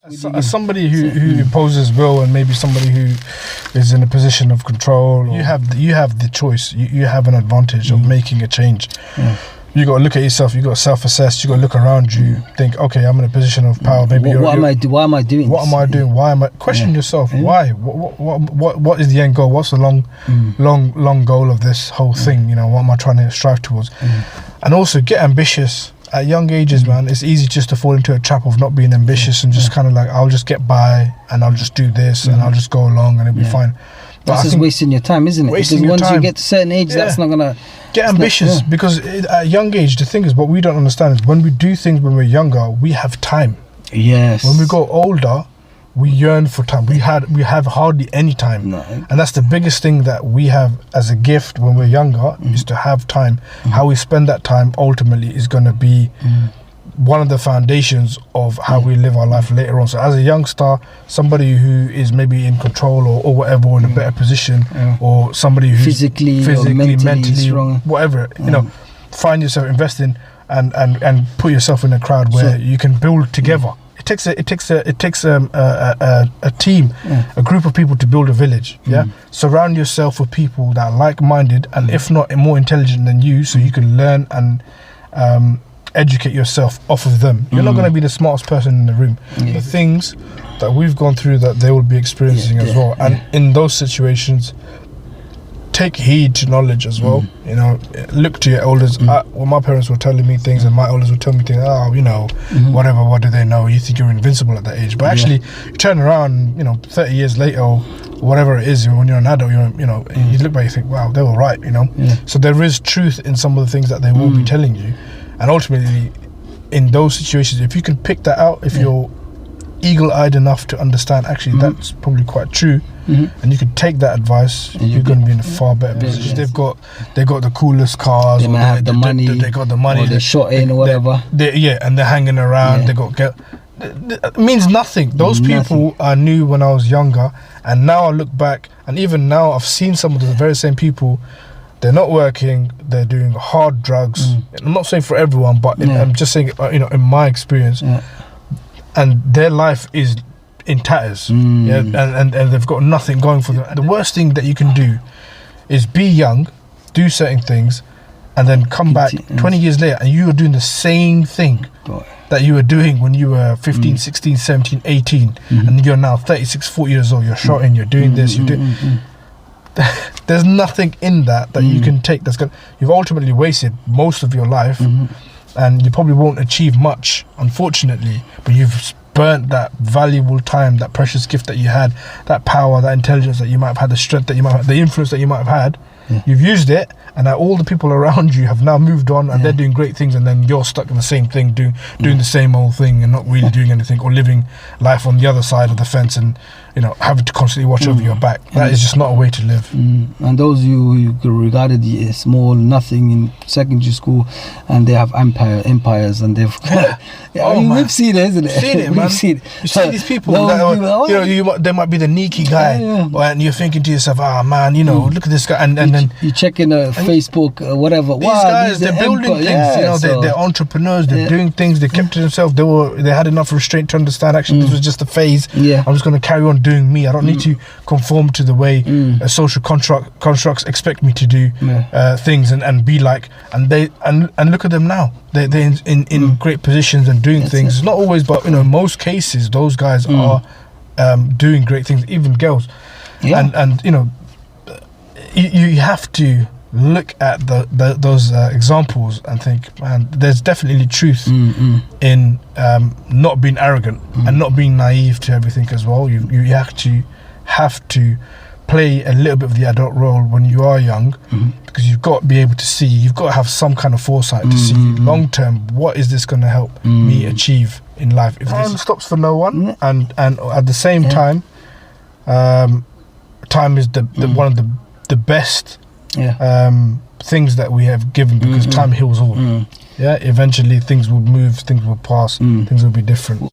As somebody who imposes will, and maybe somebody who is in a position of control, you have the choice. You have an advantage of making a change. You got to look at yourself. You got to self-assess. You got to look around you. Think, okay, I'm in a position of power. Maybe why am I doing? What am I doing? Why am I? Question yourself. Why? What is the end goal? What's the long goal of this whole thing? You know, what am I trying to strive towards? And also get ambitious. At young ages, man, it's easy just to fall into a trap of not being ambitious and just kind of like, I'll just get by and I'll just do this and I'll just go along and it'll be fine. But that's just wasting your time, isn't it? Because once you get to a certain age, that's not gonna get ambitious. Because at a young age, the thing is, what we don't understand is when we do things when we're younger, we have time. Yes. When we go older, we yearn for time. We have hardly any time, and that's the biggest thing that we have as a gift when we're younger is to have time. How we spend that time ultimately is going to be one of the foundations of how we live our life later on. So as a youngster, somebody who is maybe in control or whatever, or in a better position, or somebody who's physically mentally strong, whatever, you know, find yourself investing and put yourself in a crowd where you can build together. It takes a team, a group of people to build a village. Surround yourself with people that are like-minded and if not more intelligent than you, so you can learn and educate yourself off of them. You're not going to be the smartest person in the room. The things that we've gone through, that they will be experiencing as well. And in those situations, take heed to knowledge as well. You know, look to your elders. Well, my parents were telling me things and my elders would tell me things, you know, whatever, what do they know? You think you're invincible at that age. But actually, you turn around, you know, 30 years later or whatever it is, when you're an adult, you know, you look back, you think, wow, they were right, you know. So there is truth in some of the things that they will be telling you. And ultimately, in those situations, if you can pick that out, if you're eagle-eyed enough to understand, actually, that's probably quite true. And you can take that advice, you're going to be in a far better position. They got the coolest cars, they might have the money, they got the money, or they're shot in or whatever. And they're hanging around. They got it means nothing. Those people I knew when I was younger, and now I look back, and even now I've seen some of the very same people. They're not working. They're doing hard drugs. I'm not saying for everyone, but I'm just saying, you know, in my experience, and their life is in tatters, and they've got nothing going for them. The worst thing that you can do is be young, do certain things, and then come back 20 years later and you are doing the same thing that you were doing when you were 15, 16, 17, 18, and you're now 36, 40 years old. You're shotting, you're doing this, you're doing... There's nothing in that you can take that's going... You've ultimately wasted most of your life, and you probably won't achieve much, unfortunately, but you've burnt that valuable time, that precious gift that you had, that power, that intelligence that you might have had, the strength that you might have, the influence that you might have had. You've used it, and now all the people around you have now moved on, and they're doing great things, and then you're stuck in the same thing, doing the same old thing and not really doing anything, or living life on the other side of the fence, and you know, having to constantly watch over your back. That is just not a way to live. And those who regarded the small nothing in secondary school, and they have empires, and they've we've seen it, isn't it? Seen it, man. We've seen it. You see these people, they might be the Nike guy, and you're thinking to yourself, man, you know, look at this guy, and then you check in Facebook, whatever. These guys, they're building things. You know, they're entrepreneurs. They're doing things. They kept to themselves. They had enough restraint to understand. Actually, this was just a phase. I'm just going to carry on doing me. I don't need to conform to the way social constructs expect me to do things and be like. And look at them now. They're in great positions and doing things. It's not always, but you know, in most cases, those guys are doing great things. Even girls. And you know, you have to look at those examples and think, man, there's definitely truth in not being arrogant and not being naive to everything as well. You have to play a little bit of the adult role when you are young, because you've got to be able to see, you've got to have some kind of foresight to see long term, what is this going to help me achieve in life. If time stops for no one, and at the same time, time is one of the best things that we have given, because time heals all. Eventually things will move, things will pass, things will be different.